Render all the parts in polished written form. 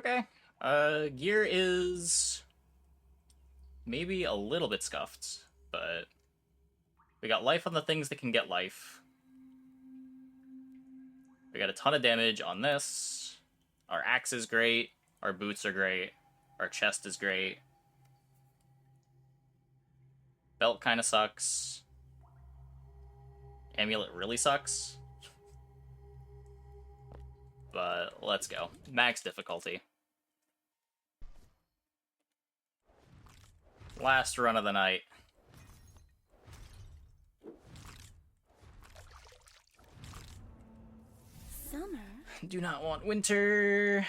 Okay. Gear is maybe a little bit scuffed, but we got life on the things that can get life. We got a ton of damage on this. Our axe is great. Our boots are great. Our chest is great. Belt kind of sucks. Amulet really sucks. But let's go. Max difficulty. Last run of the night. Summer? Do not want winter.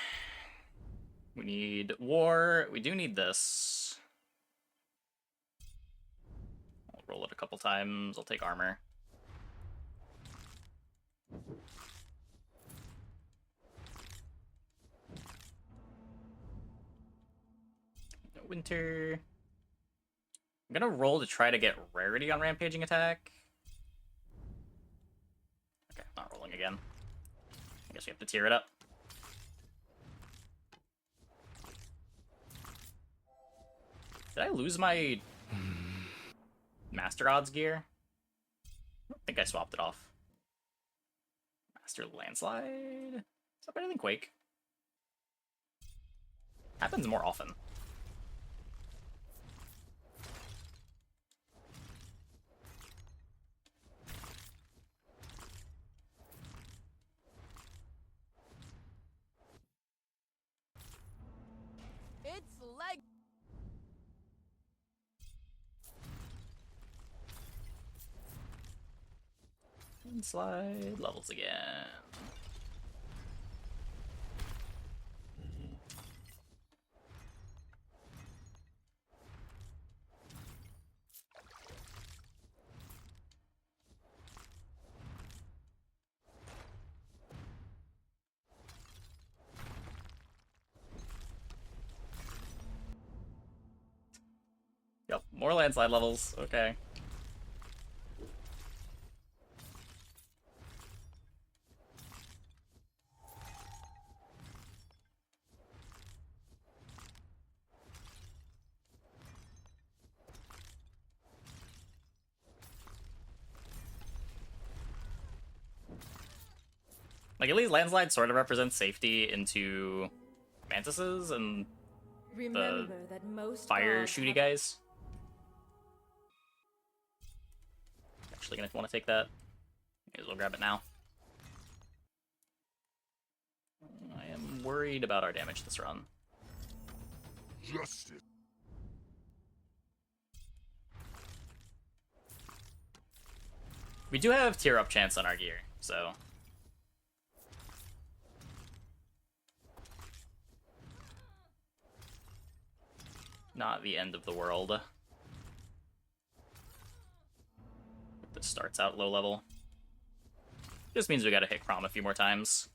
We need war. We do need this. I'll roll it a couple times. I'll take armor. No winter. I'm gonna roll to try to get rarity on rampaging attack. Okay, not rolling again. I guess we have to tier it up. Did I lose my Master Odds gear? I don't think I swapped it off. Master Landslide? Is that better than Quake? Happens more often. It's like Landslide levels again. Yep, more landslide levels. Okay. Like, at least landslide sort of represents safety into mantises and remember that most fire gods shooty have- guys. Actually gonna want to take that. May as well grab it now. I am worried about our damage this run. Justice. We do have tier up chance on our gear, so not the end of the world. This starts out low level. Just means we gotta hit Crom a few more times.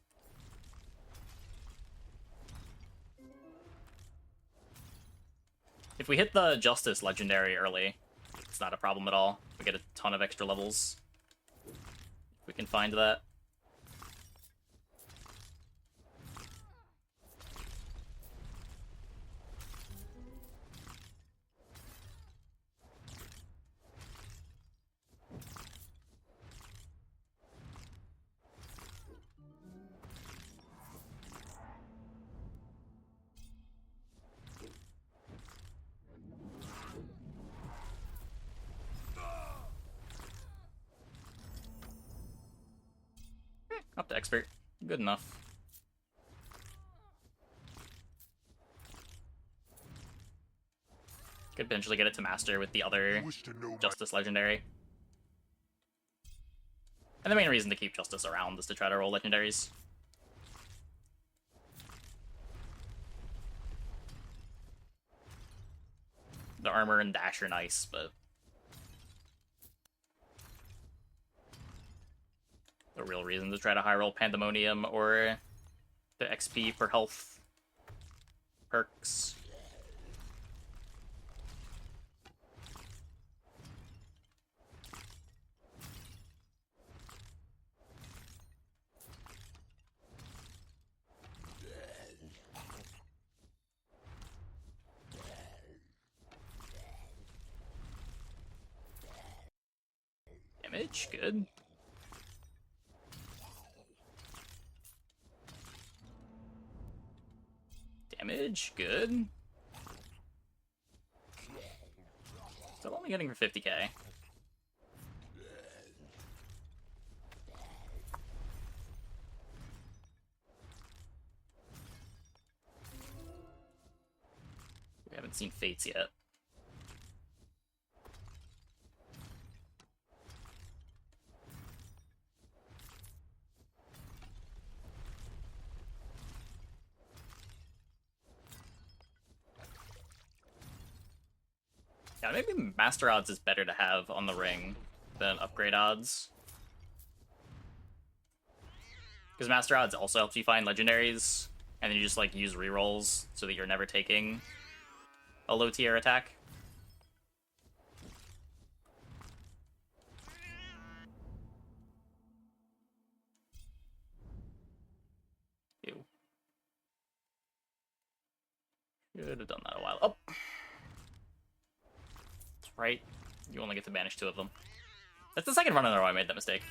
If we hit the Justice legendary early, it's not a problem at all. We get a ton of extra levels. If we can find that. Up to expert. Good enough. Could potentially get it to master with the other Wish to know Justice legendary. And the main reason to keep Justice around is to try to roll legendaries. The armor and dash are nice, but the real reason to try to high roll Pandemonium or the XP for health perks. Damage, good. Damage, good. So I'm only getting for 50k. We haven't seen Fates yet. Yeah, maybe Master Odds is better to have on the ring than Upgrade Odds. Because Master Odds also helps you find legendaries, and then you just like use rerolls so that you're never taking a low tier attack. Ew. Should have done that a while. Oh! That's right. You only get to banish 2 of them. That's the second run in a row I made that mistake.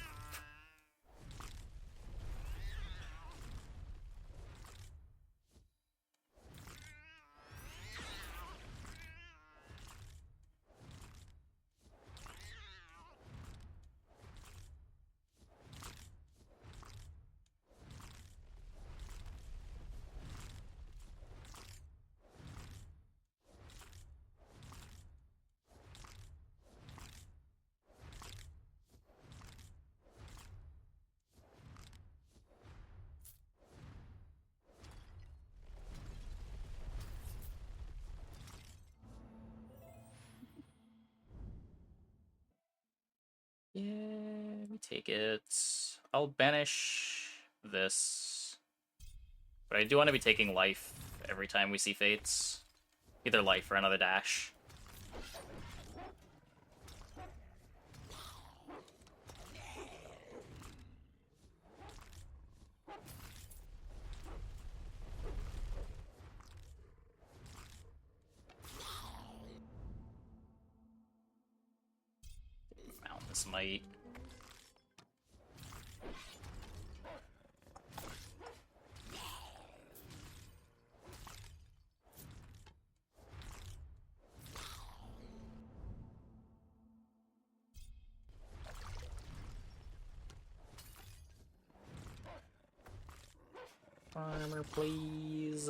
Yeah, we take it. I'll banish this. But I do want to be taking life every time we see Fates. Either life or another dash. Mount this might. Farmer, please.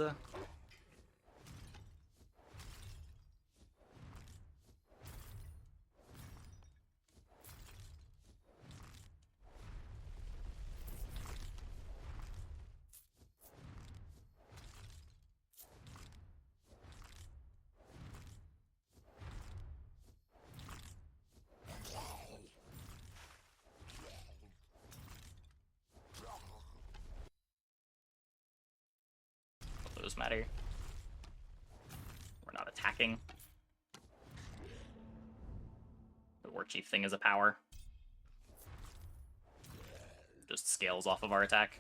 Those matter. We're not attacking. The War Chief thing is a power. Just scales off of our attack.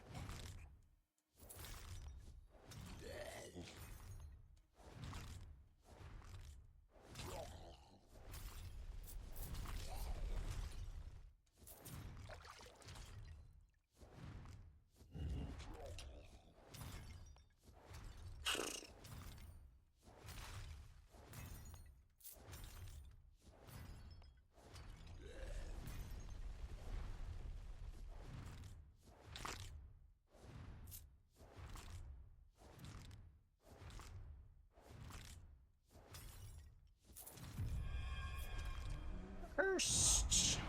First.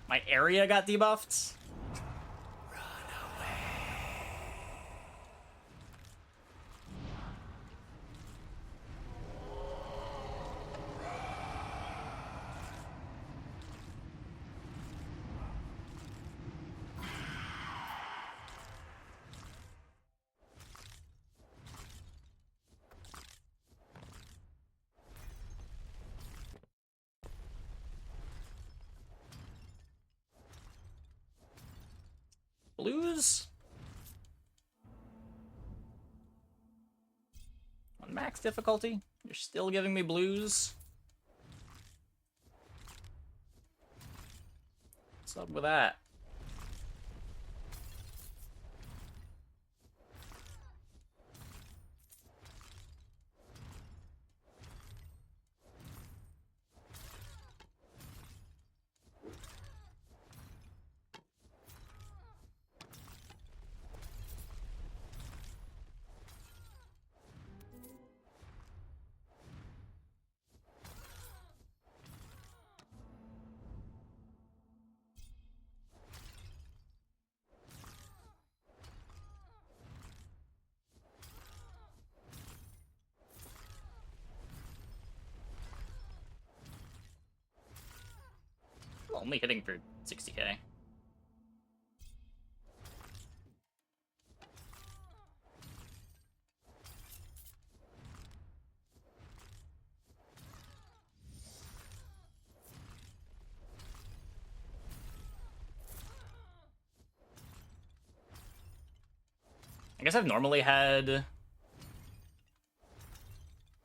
My area got debuffed? Blues? max difficulty? You're still giving me blues? What's up with that? Only hitting for 60k. I guess I've normally had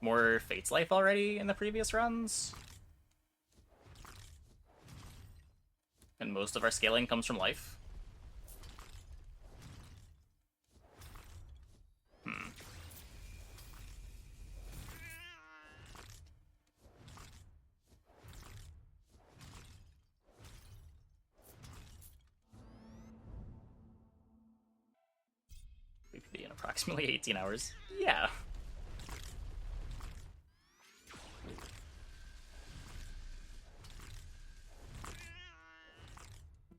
more Fate's Life already in the previous runs. And most of our scaling comes from life. We could be in approximately 18 hours. Yeah.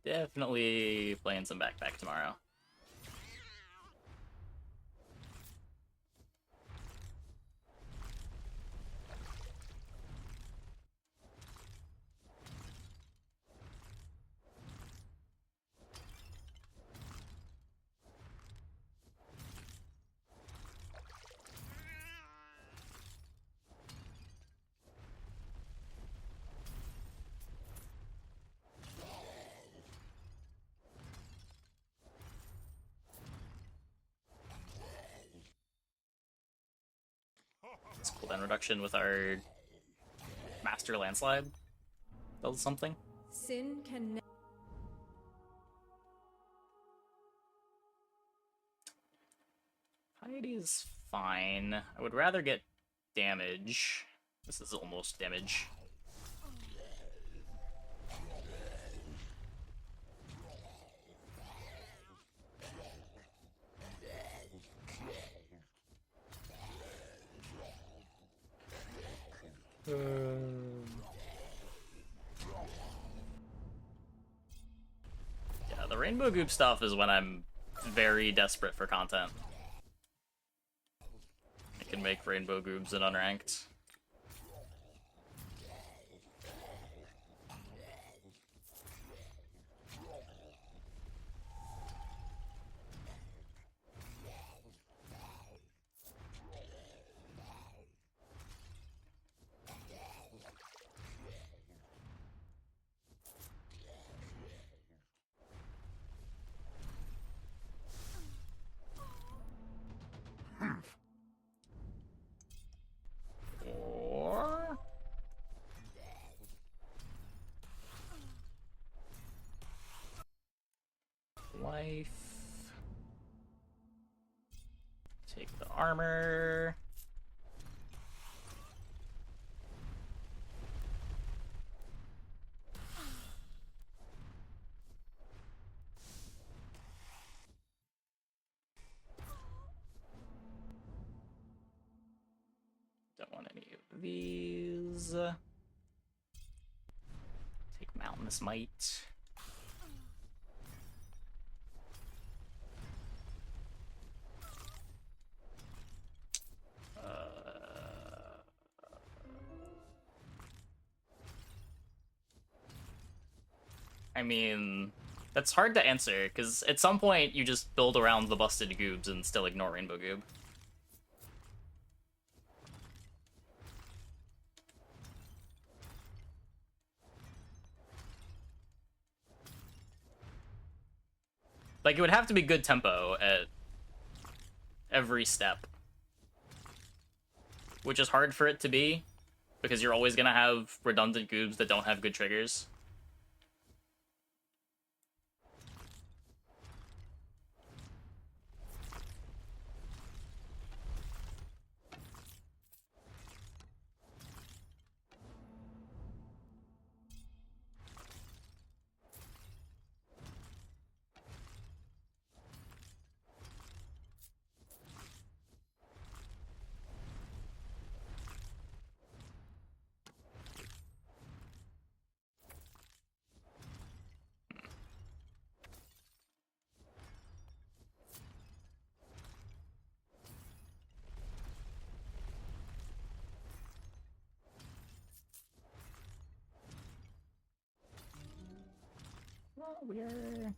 Definitely playing some backpack tomorrow. It's cooldown reduction with our Master Landslide. Does something. Sin can Piety is fine. I would rather get damage. This is almost damage. Yeah, the Rainbow Goop stuff is when I'm very desperate for content. I can make Rainbow Goobs in unranked. Or life. Take the armor. Don't want any of these. Take Mountainous Might. I mean, that's hard to answer, because at some point you just build around the busted goobs and still ignore Rainbow Goob. Like, it would have to be good tempo at every step. which is hard for it to be, because you're always gonna have redundant goobs that don't have good triggers. Well, we're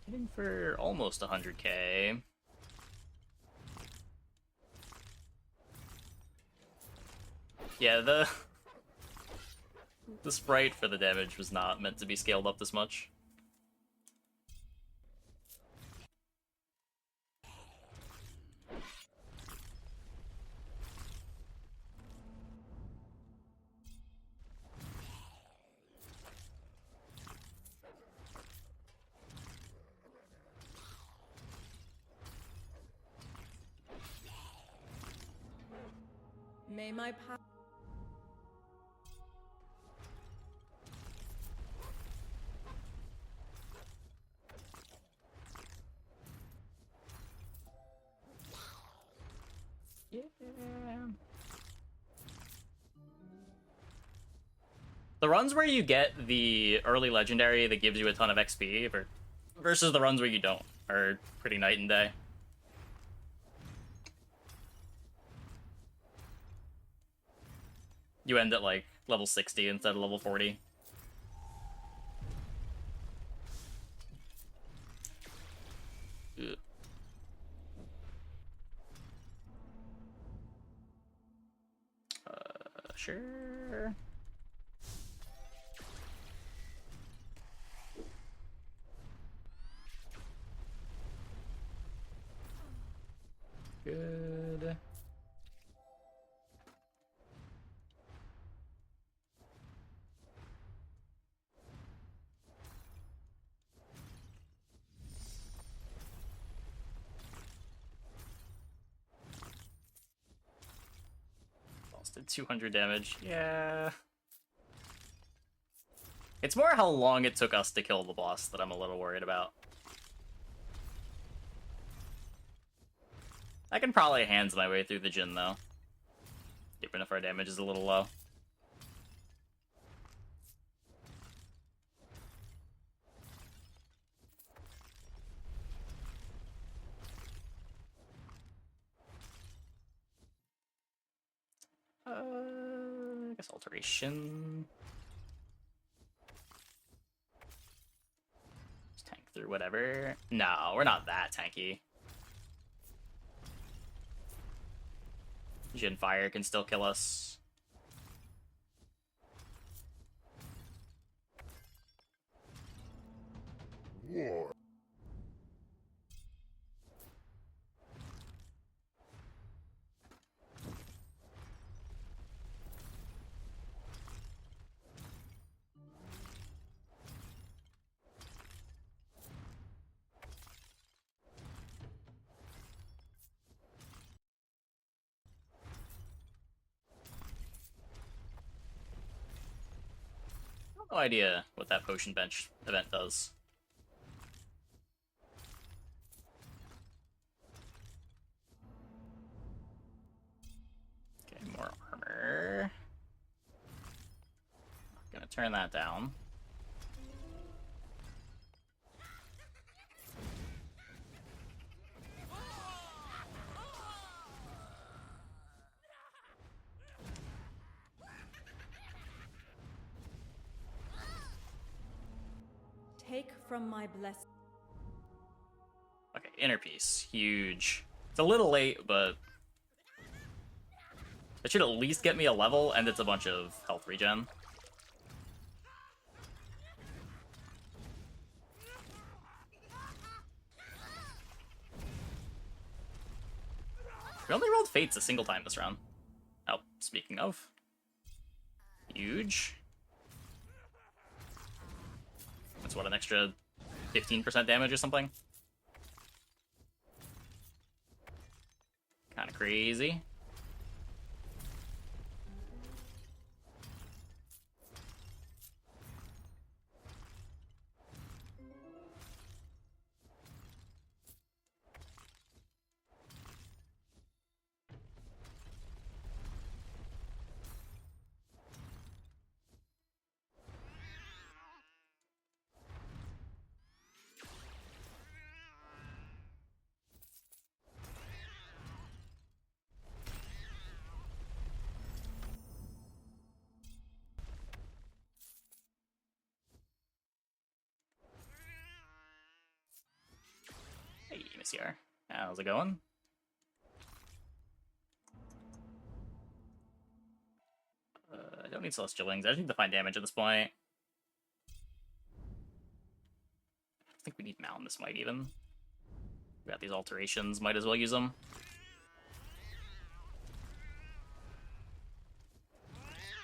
hitting for almost 100k. Yeah, the sprite for the damage was not meant to be scaled up this much. May my power. Yeah. The runs where you get the early legendary that gives you a ton of XP versus the runs where you don't are pretty night and day. You end at like level 60 instead of level 40. Ugh. Sure. Good. Lost did 200 damage. Yeah. It's more how long it took us to kill the boss that I'm a little worried about. I can probably hands my way through the Jin, though. Even if our damage is a little low. I guess alteration. Just tank through whatever. No, we're not that tanky. Jin Fire can still kill us. War. No idea what that potion bench event does. Okay, more armor. Gonna turn that down. Take from my blessing. Okay, inner piece. Huge. It's a little late, but it should at least get me a level, and it's a bunch of health regen. We only rolled Fates a single time this round. Oh, speaking of. Huge. That's what, an extra 15% damage or something? Kind of crazy. Hey, Monsieur. How's it going? I don't need Celestial Wings. I just need to find damage at this point. I don't think we need Mountain this might even. We got these alterations, might as well use them.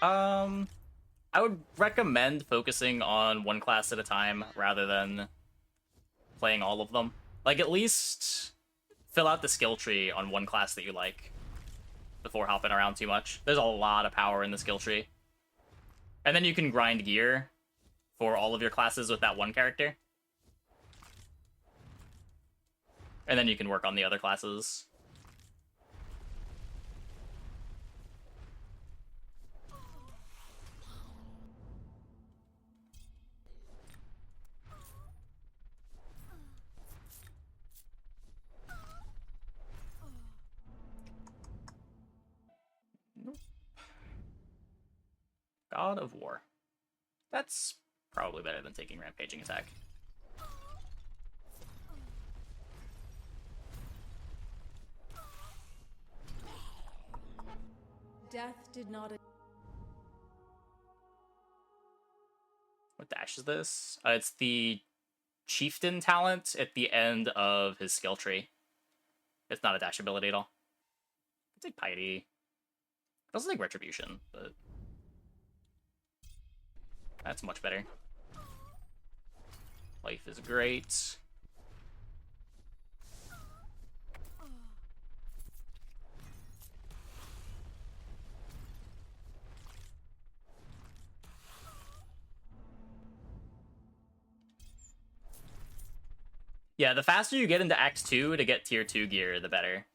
I would recommend focusing on one class at a time rather than playing all of them. Like, at least fill out the skill tree on one class that you like before hopping around too much. There's a lot of power in the skill tree. And then you can grind gear for all of your classes with that one character. And then you can work on the other classes. Nope. God of War. That's probably better than taking Rampaging Attack. Death did not. What dash is this? It's the Chieftain talent at the end of his skill tree. It's not a dash ability at all. It's like Piety. It doesn't take Retribution, but that's much better. Life is great. Yeah, the faster you get into Act 2 to get Tier 2 gear, the better.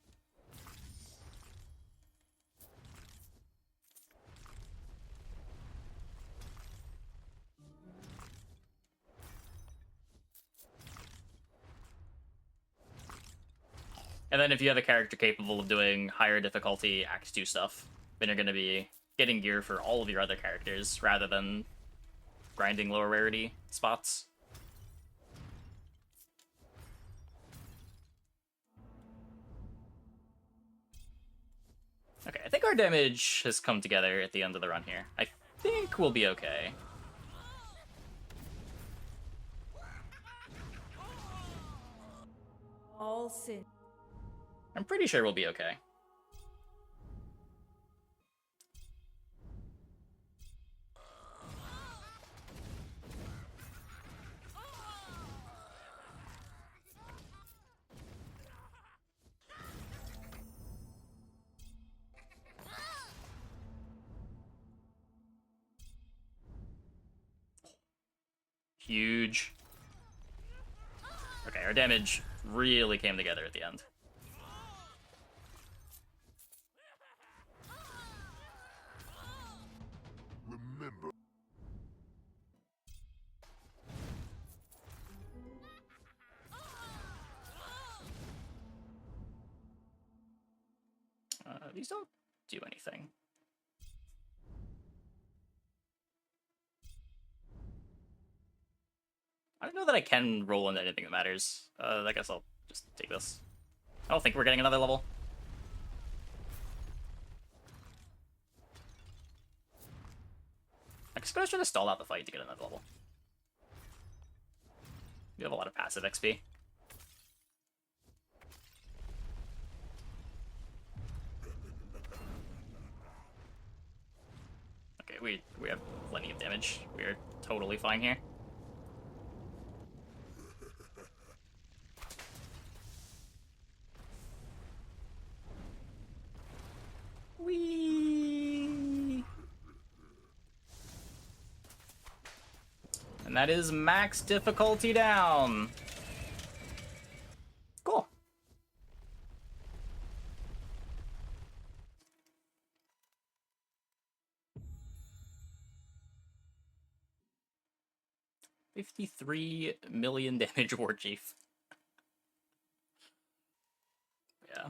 And then if you have a character capable of doing higher difficulty Act 2 stuff, then you're going to be getting gear for all of your other characters, rather than grinding lower rarity spots. Okay, I think our damage has come together at the end of the run here. I think we'll be okay. All sin. I'm pretty sure we'll be okay. Huge. Okay, our damage really came together at the end. Remember. These don't do anything. I don't know that I can roll into anything that matters. I guess I'll just take this. I don't think we're getting another level. I'm just gonna try to stall out the fight to get another level. We have a lot of passive XP. We have plenty of damage. We are totally fine here. Whee! And that is max difficulty down. Cool. $53 million damage war chief. Yeah.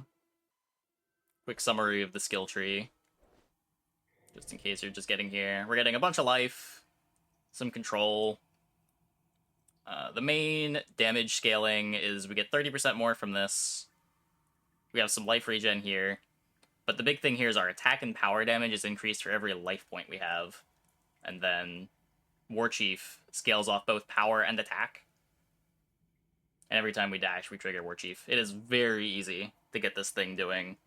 Quick summary of the skill tree. Just in case you're just getting here. We're getting a bunch of life, some control. The main damage scaling is we get 30% more from this. We have some life regen here. But the big thing here is our attack and power damage is increased for every life point we have. And then War Chief scales off both power and attack. And every time we dash, we trigger War Chief. It is very easy to get this thing doing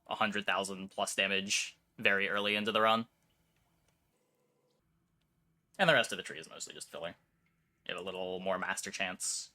100,000 plus damage very early into the run. And the rest of the tree is mostly just filler. You have a little more master chance